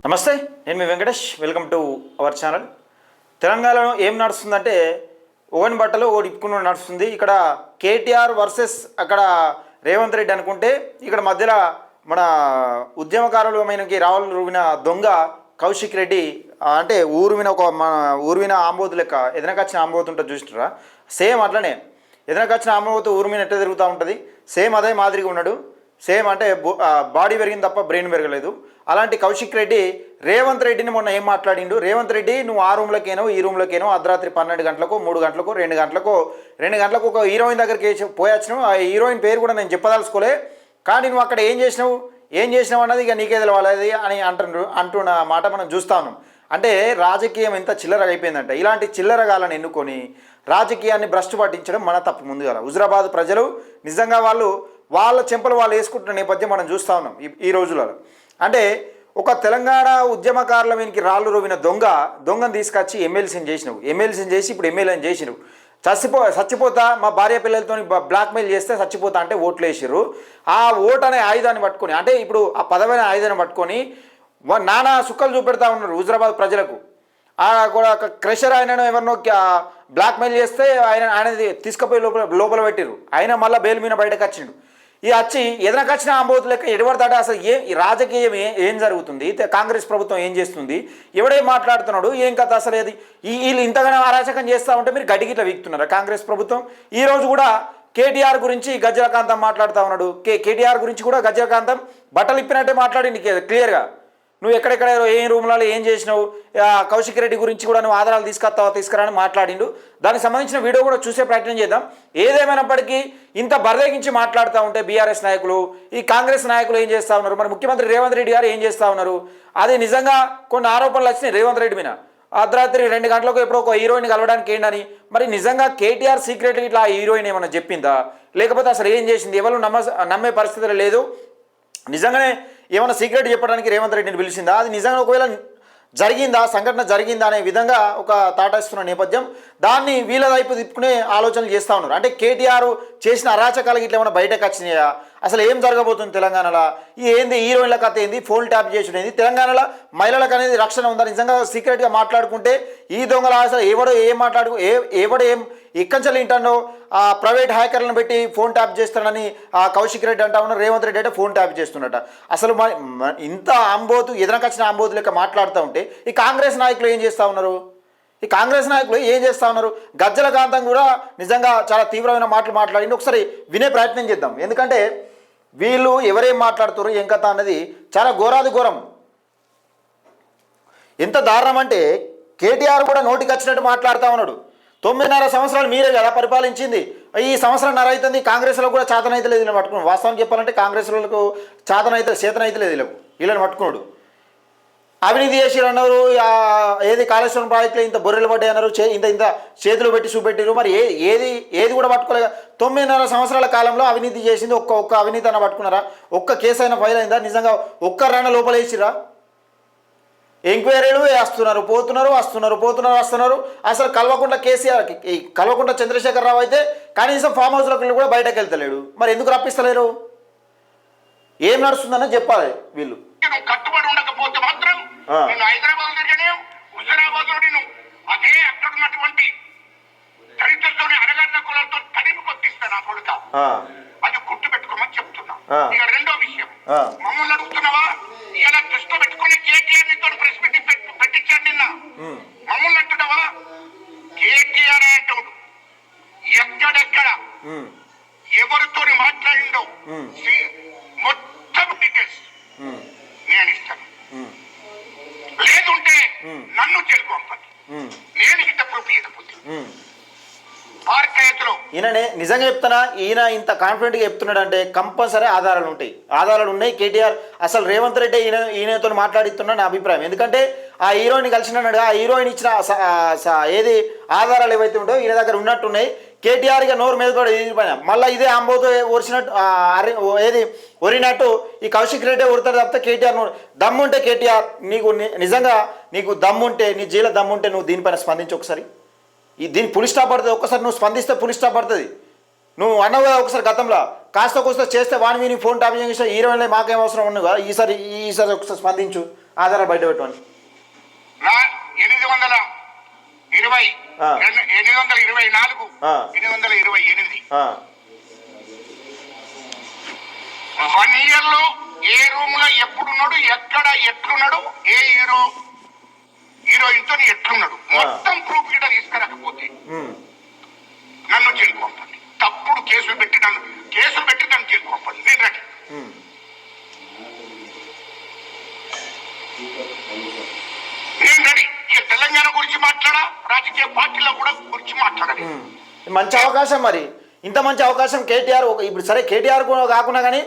నమస్తే, నేను మీ Venkatesh. Welcome to our channel. తెలంగాణలో ఏం నడుస్తుందంటే ఓవెన్ బట్టలు ఓడి ఇప్పుకుని నడుస్తుంది. ఇక్కడ కేటీఆర్ వర్సెస్ అక్కడ రేవంత్ రెడ్డి అనుకుంటే, ఇక్కడ మధ్యలో మన ఉద్యమకారులు ఆయనకి రావులు రువిన దొంగ కౌశిక్ రెడ్డి అంటే ఊరువిన ఒక మన ఊరువిన ఆంబోతు లెక్క ఎదనకొచ్చిన ఆంబోతు ఉంటుంది చూసినారా, సేమ్ అట్లనే ఎదనకొచ్చిన ఆంబోతు ఊరుమిన ఎట్లా తిరుగుతూ ఉంటుంది, సేమ్ అదే మాదిరిగా ఉన్నాడు. సేమ్ అంటే బాడీ పెరిగింది తప్ప బ్రెయిన్ పెరగలేదు. అలాంటి కౌశిక్ రెడ్డి రేవంత్ రెడ్డిని మొన్న ఏం మాట్లాడిండు, రేవంత్ రెడ్డి నువ్వు ఆ రూమ్లోకేనో ఈ రూమ్లోకేనో అర్ధరాత్రి 12 గంటలకు 3 గంటలకు 2 గంటలకు ఒక హీరోయిన్ దగ్గరికి పోయొచ్చినావు. ఆ హీరోయిన్ పేరు కూడా నేను చెప్పదలుచుకోలే, కానీ నువ్వు అక్కడ ఏం చేసినావు అన్నది ఇక నీకే తెలవాలి అని అంటున్న మాట మనం చూస్తా ఉన్నాం. అంటే రాజకీయం ఎంత చిల్లరగా అయిపోయిందంటే, ఇలాంటి చిల్లరగాలను ఎన్నుకొని రాజకీయాన్ని భ్రష్టు పట్టించడం మన తప్పు. ముందుగా హుజురాబాద్ ప్రజలు నిజంగా వాళ్ళ చెంపలు వాళ్ళు వేసుకుంటున్న నేపథ్యం మనం చూస్తూ ఉన్నాం ఈ రోజులలో. అంటే ఒక తెలంగాణ ఉద్యమకారుల మీదకి రాళ్ళు రువిన దొంగను తీసుకొచ్చి ఎమ్మెల్సీని చేసి ఇప్పుడు ఎమ్మెల్యేని చేసినావు. చచ్చిపోతా మా భార్య పిల్లలతో బ్లాక్మెయిల్ చేస్తే చచ్చిపోతా అంటే ఓట్లు వేసిర్రు. ఆ ఓటు అనే ఆయుధాన్ని పట్టుకొని, అంటే ఇప్పుడు ఆ పదమైన ఆయుధాన్ని పట్టుకొని నానా సుక్కలు చూపెడతా ఉన్నారు హుజురాబాద్ ప్రజలకు. కూడా క్రెషర్ ఆయనను ఎవరినో బ్లాక్మెయిల్ చేస్తే ఆయన తీసుకుపోయి లోపల పెట్టిరు. ఆయన మళ్ళీ బెయిల్ మీద బయటకు వచ్చిండు. ఈ వచ్చి ఏదైనా వచ్చిన ఆంబోతు లెక్క ఎడబడతాడే. అసలు ఈ రాజకీయం ఏం జరుగుతుంది, కాంగ్రెస్ ప్రభుత్వం ఏం చేస్తుంది, ఎవడే మాట్లాడుతున్నాడు, ఏం కథ అసలు ఏది, వీళ్ళు ఇంతగానో అరాచకం చేస్తూ ఉంటే మీరు గడ్డికి ఇట్లా వీక్తున్నారా కాంగ్రెస్ ప్రభుత్వం? ఈరోజు కూడా కేటీఆర్ గురించి గజ్జలకాంతం మాట్లాడుతూ ఉన్నాడు. కేటీఆర్ గురించి కూడా గజ్జలకాంతం బట్టలు ఇప్పినట్టే మాట్లాడింది క్లియర్గా. నువ్వు ఎక్కడెక్కడ ఏం రూమ్లలో ఏం చేసినావు, కౌశిక్ రెడ్డి గురించి కూడా నువ్వు ఆధారాలు తీసుకురా అని మాట్లాడిండు. దానికి సంబంధించిన వీడియో కూడా చూసే ప్రయత్నం చేద్దాం. ఏదేమైనప్పటికీ ఇంత బర్రేగించి మాట్లాడుతూ ఉంటే బీఆర్ఎస్ నాయకులు, ఈ కాంగ్రెస్ నాయకులు ఏం చేస్తూ ఉన్నారు, మరి ముఖ్యమంత్రి రేవంత్ రెడ్డి గారు ఏం చేస్తూ ఉన్నారు, అది నిజంగా కొన్ని ఆరోపణలు వచ్చినాయి రేవంత్ రెడ్డి మీద. అర్ధరాత్రి 2 గంటలకు ఎప్పుడో ఒక హీరోయిన్ కలవడానికి ఏంటని. మరి నిజంగా కేటీఆర్ సీక్రెట్గా ఇట్లా ఆ హీరోయిన్ ఏమన్నా చెప్పిందా, లేకపోతే అసలు ఏం చేసింది, ఎవరు నమ్మే పరిస్థితులు లేదు. నిజంగానే ఏమైనా సీక్రెట్ చెప్పడానికి రేవంత్ రెడ్డిని పిలిచిందా, అది నిజంగా ఒకవేళ సంఘటన జరిగిందా అనే విధంగా ఒక తాటేస్తున్న నేపథ్యం. దాన్ని వీళ్ళ వైపు తిప్పుకునే ఆలోచనలు చేస్తూ ఉన్నారు. అంటే కేటీఆర్ చేసిన అరాచకాలకి ఇట్లా ఏమైనా బయటకు వచ్చినాయా, అసలు ఏం జరగబోతుంది తెలంగాణలో, ఏంది హీరోయిన్ల కథ ఏంది, ఫోన్ ట్యాప్ చేసుడు ఏంది, తెలంగాణలో మహిళలకు అనేది రక్షణ ఉందా, నిజంగా సీక్రెట్గా మాట్లాడుకుంటే ఈ దొంగల అసలు ఎవడు ఏం ఇక్కంచెలు వింటాడో ఆ ప్రైవేట్ హ్యాకర్లను పెట్టి ఫోన్ ట్యాప్ చేస్తాడని కౌశిక్ రెడ్డి అంటా ఉన్నారు. రేవంత్ రెడ్డి అంటే ఫోన్ ట్యాప్ చేస్తున్నట. అసలు ఇంత ఆంబోతు ఎదనకొచ్చిన ఆంబోతు లెక్క మాట్లాడుతూ ఉంటే ఈ కాంగ్రెస్ నాయకులు ఏం చేస్తూ ఉన్నారు, గజ్జలకాంతం కూడా నిజంగా చాలా తీవ్రమైన మాటలు మాట్లాడింది. ఒకసారి వినే ప్రయత్నం చేద్దాం. ఎందుకంటే వీళ్ళు ఎవరేం మాట్లాడుతారు ఏం కథ అన్నది చాలా ఘోరం. ఎంత దారుణం అంటే కేటీఆర్ కూడా నోటికి వచ్చినట్టు మాట్లాడుతూ ఉన్నాడు. 9.5 సంవత్సరాలు మీరే కదా పరిపాలించింది, ఈ సంవత్సరంన్నర అవుతుంది, కాంగ్రెస్లో కూడా చేతనైతే లేదు వీళ్ళని పట్టుకున్నాడు. వాస్తవం చెప్పాలంటే కాంగ్రెస్లకు చేతనైతే లేదు వీళ్ళని పట్టుకున్నాడు. అవినీతి చేసిరు అన్నారు, ఏది కాళేశ్వరం ప్రాజెక్టులో ఇంత బొర్రెలు పడ్డాయి అన్నారు, ఇంత చేతులు పెట్టి చూపెట్టారు. మరి ఏది కూడా పట్టుకోలేక 9.5 సంవత్సరాల కాలంలో అవినీతి చేసింది ఒక్క అవినీతి అన్న పట్టుకున్నారా, ఒక్క కేసు అయినా ఫైల్ అయిందా, నిజంగా ఒక్కరైనా లోపల వేసిరా? ఎంక్వైరీలు వస్తున్నారు. అసలు కల్వకుంట్ల చంద్రశేఖరరావు అయితే కనీసం ఫామ్ హౌస్లోకి కూడా బయటకు వెళ్తలేడు. మరి ఎందుకు రప్పిస్తలేరు, ఏం నడుస్తుందని చెప్పాలి వీళ్ళు. కట్టుబడి ఉండకపోతే మాత్రం నేను హైదరాబాద్ హుజరాబాద్ అదే అక్కడ ఉన్నటువంటి దళితులతోని అడగన్న కులాలతో తడిమి కొట్టిస్తాను ఆ కొడుక. అది గుర్తు పెట్టుకోమని చెప్తున్నా. ఇక రెండో విషయం, మమ్మల్ని అడుగుతున్నావా, ఇలా దృష్టిలో పెట్టుకుని కేటీఆర్ నీతో ప్రెస్ మీట్ పెట్టించాడు నిన్న. మమ్మల్ని అంటున్నావా, కేటీఆర్ అంటాడు ఎక్కడెక్కడ ఎవరితో మాట్లాడిండో మొత్తం డీటెయిల్స్ నేను ఇస్తాను. లేదుంటే నన్ను జైలుకు పంపండి, నేను ఇంత ప్రూఫ్ ఇవ్వకపోతే. ఈయననే నిజంగా చెప్తున్నా, ఈయన ఇంత కాన్ఫిడెంట్గా చెప్తున్నాడు అంటే కంపల్సరీ ఆధారాలు ఉన్నాయి. కేటీఆర్ అసలు రేవంత్ రెడ్డి ఈయనతో మాట్లాడిస్తున్నా నా అభిప్రాయం. ఎందుకంటే ఆ హీరోయిన్ కలిసినాడు, ఆ హీరోయిన్ ఇచ్చిన ఏది ఆధారాలు ఏవైతే ఉంటాయో ఈయన దగ్గర ఉన్నట్టున్నాయి. కేటీఆర్గా నోరు మీద కూడా ఎదిరిపోయినా మళ్ళీ ఇదే అంబోతో ఒరిచినట్టు ఒరినట్టు ఈ కౌశిక్ రెడ్డి ఒరుతాడు తప్పితే కేటీఆర్ దమ్ముంటే కేటీఆర్ నిజంగా నీకు దమ్ముంటే, నీ జీల దమ్ముంటే నువ్వు దీనిపైన స్పందించి ఒకసారి. దీనికి పులి స్టాప్ పడుతుంది. ఒక్కసారి నువ్వు స్పందిస్తే పులి స్టాప్ పడుతుంది. నువ్వు అన్నావు కదా ఒకసారి గతంలో కాస్త చేస్తే వాని ఫోన్ ట్యాప్ చేసిన హీరోయిన్లే మాకేం అవసరం ఉన్నావు కదా, ఈసారి ఒకసారి స్పందించు ఆధారాలు బయట పెట్టమని. నా 824 828 1 year లో ఏ రూమ్ లో ఎప్పుడున్నాడు, ఎక్కడ ఎట్లున్నాడు, ఏ హీరోయిన్ తో ఎట్లున్నాడు మొత్తం ప్రూఫ్ గిట్ట తీసుకురాకపోతే నన్ను జైలుకు పంపండి. తప్పుడు కేసులు పెట్టి నన్ను జైలుకు పంపండి. నేను రెడీ. నేను రెడీ. ఇక తెలంగాణ గురించి మాట్లాడా, రాజకీయ పార్టీల కూడా గురించి మాట్లాడాలి. మంచి అవకాశం. మరి ఇంత మంచి అవకాశం కేటీఆర్ ఇప్పుడు సరే కేటీఆర్ కాకుండా కానీ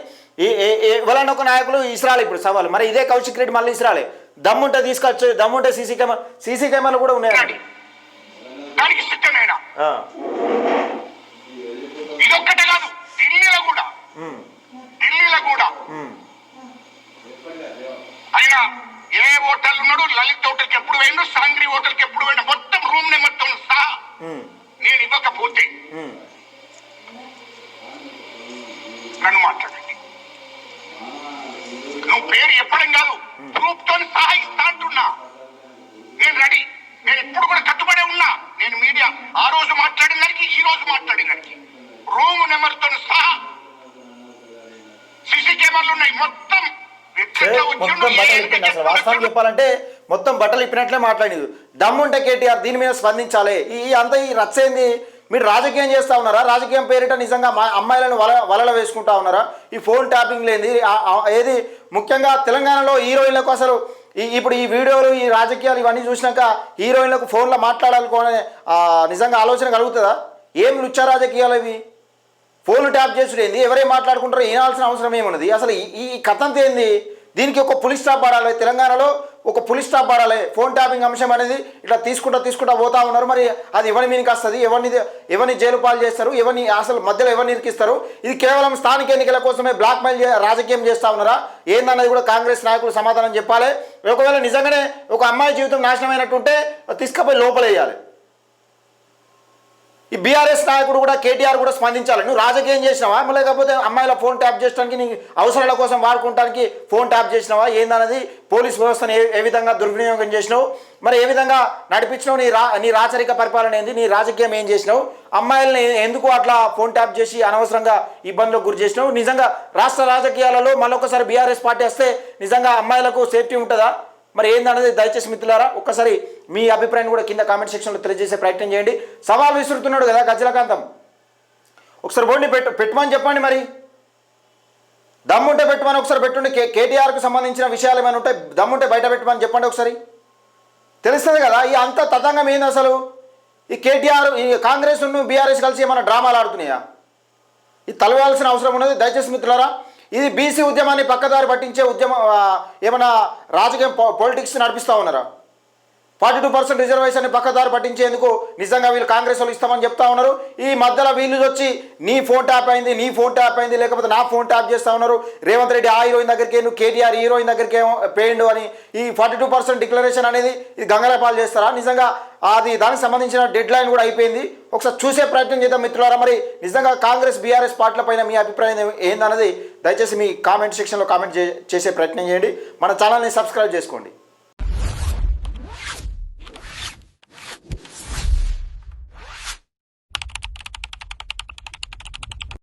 ఎవరైనా ఒక నాయకులు ఇస్రాలే ఇప్పుడు సవాలు. మరి ఇదే కౌశిక్ రెడ్డి మళ్ళీ ఇస్రాలే దమ్ముంటే తీసుకొచ్చి, దమ్ముంటే సీసీ కెమెరాలు కూడా ఉన్నాయండి. దానికి సిద్ధమేనా? ఇదొక్కటే కాదు, ఢిల్లీలో కూడా ఆయన ఏ హోటల్ ఉన్నాడు, లలిత్ హోటల్కి ఎప్పుడు పోయిండు, సాంగ్రీ హోటల్కి ఎప్పుడు పోయినా మొత్తం రూమ్ నెంబర్తో సహా నేను ఇవ్వకపోతే నన్ను మాట్లాడండి. నువ్వు పేరు చెప్పడం కాదు, ప్రూఫ్ తో సహా ఇస్తా అంటున్నా. నేను రెడీ. నేను ఎప్పుడు కూడా కట్టుబడే ఉన్నా. నేను మీడియా ఆ రోజు మాట్లాడిన దానికి ఈ రోజు మాట్లాడిన దానికి రూమ్ నెంబర్తో సహా సీసీ కెమెరాలు ఉన్నాయి. మొత్తం బట్టలు ఇప్పింది. అసలు వాస్తవం చెప్పాలంటే మొత్తం బట్టలు ఇప్పినట్లే మాట్లాడేది. దమ్ముంటే కేటీఆర్ దీని మీద స్పందించాలి. అంతా ఈ రచ్చైంది. మీరు రాజకీయం చేస్తూ ఉన్నారా? రాజకీయం పేరిట నిజంగా అమ్మాయిలను వలలో వేసుకుంటా ఉన్నారా? ఈ ఫోన్ ట్యాపింగ్ లేని ఏది ముఖ్యంగా తెలంగాణలో హీరోయిన్లకు అసలు ఇప్పుడు ఈ వీడియోలు, ఈ రాజకీయాలు ఇవన్నీ చూసినాక హీరోయిన్లకు ఫోన్లో మాట్లాడాలనుకోనే నిజంగా ఆలోచన కలుగుతుందా? ఏం లుచ్చ రాజకీయాలు ఇవి? ఫోన్లు ట్యాప్ చేసుడు ఏంది? ఎవరేం మాట్లాడుకుంటారో వినాల్సిన అవసరం ఏమున్నది? అసలు ఈ కథంతా ఏంది? దీనికి ఒక పులిస్ స్టాప్ పడాలి. తెలంగాణలో ఒక పులిస్ స్టాప్ పడాలి. ఫోన్ ట్యాపింగ్ అంశం అనేది ఇట్లా తీసుకుంటా పోతా ఉన్నారు. మరి అది ఎవరి మీదకి వస్తుంది? ఎవరిని జైలు పాలు చేస్తారు? అసలు మధ్యలో ఎవరిని ఇరికిస్తారు? ఇది కేవలం స్థానిక ఎన్నికల కోసమే బ్లాక్మెయిల్ రాజకీయం చేస్తూ ఉన్నారా ఏందన్నది కూడా కాంగ్రెస్ నాయకులు సమాధానం చెప్పాలి. ఒకవేళ నిజంగానే ఒక అమ్మాయి జీవితం నాశనమైనట్టుంటే తీసుకుపోయి లోపలేయాలి. ఈ బీఆర్ఎస్ నాయకుడు కూడా కేటీఆర్ కూడా స్పందించాలి. నువ్వు రాజకీయం చేసినావా, లేకపోతే అమ్మాయిల ఫోన్ ట్యాప్ చేయడానికి నీ అవసరాల కోసం వాడుకోవడానికి ఫోన్ ట్యాప్ చేసినావా ఏందన్నది పోలీస్ వ్యవస్థను ఏ విధంగా దుర్వినియోగం చేసినావు, మరి ఏ విధంగా నడిపించినావు, నీ రాచరిక పరిపాలన ఏంది, నీ రాజకీయం ఏం చేసినావు, అమ్మాయిలని ఎందుకు అట్లా ఫోన్ ట్యాప్ చేసి అనవసరంగా ఇబ్బందులకు గురి చేసినావు? నిజంగా రాష్ట్ర రాజకీయాలలో మళ్ళొకసారి బీఆర్ఎస్ పార్టీ వస్తే నిజంగా అమ్మాయిలకు సేఫ్టీ ఉంటుందా? మరి ఏందన్నది దయచేసి మిత్రులారా ఒక్కసారి మీ అభిప్రాయం కూడా కింద కామెంట్ సెక్షన్లో తెలియజేసే ప్రయత్నం చేయండి. సవాల్ విసురుతున్నాడు కదా గజ్జలకాంతం, ఒకసారి బోర్డుని పెట్టమని చెప్పండి. మరి దమ్ముంటే పెట్టమని ఒకసారి పెట్టుండి. కేటీఆర్కు సంబంధించిన విషయాలు ఏమైనా ఉంటే దమ్ముంటే బయట పెట్టమని చెప్పండి ఒకసారి, తెలుస్తుంది కదా. ఈ అంత తతంగం ఏంది అసలు? ఈ కేటీఆర్, ఈ కాంగ్రెస్ బీఆర్ఎస్ కలిసి ఏమైనా డ్రామాలు ఆడుతున్నాయా? ఇది తలవాల్సిన అవసరం ఉన్నది. దయచేసి మిత్రులారా ఇది బీసీ ఉద్యమాన్ని పక్కదారి పట్టించే ఉద్యమం, ఏమైనా రాజకీయం పాలిటిక్స్ నడిపిస్తూ ఉన్నారా? 42% రిజర్వేషన్ పక్కదారి పట్టించేందుకు నిజంగా వీళ్ళు కాంగ్రెస్ వాళ్ళు ఇస్తామని చెప్తా ఉన్నారు. ఈ మధ్యలో వీళ్ళు వచ్చి నీ ఫోన్ ట్యాప్ అయింది లేకపోతే నా ఫోన్ ట్యాప్ చేస్తూ ఉన్నారు. రేవంత్ రెడ్డి ఆ హీరోయిన్ దగ్గరికి, నువ్వు కేటీఆర్ హీరోయిన్ దగ్గరికి పేయిండు అని ఈ 42% డిక్లరేషన్ అనేది ఇది గంగలపాలు చేస్తారా? నిజంగా అది దానికి సంబంధించిన డెడ్ లైన్ కూడా అయిపోయింది. ఒకసారి చూసే ప్రయత్నం చేద్దాం మిత్రులారా. మరి నిజంగా కాంగ్రెస్ బీఆర్ఎస్ పార్టీల పైన మీ అభిప్రాయం ఏందన్నది దయచేసి మీ కామెంట్ సెక్షన్లో కామెంట్ చేసే ప్రయత్నం చేయండి. మన ఛానల్ని సబ్స్క్రైబ్ చేసుకోండి.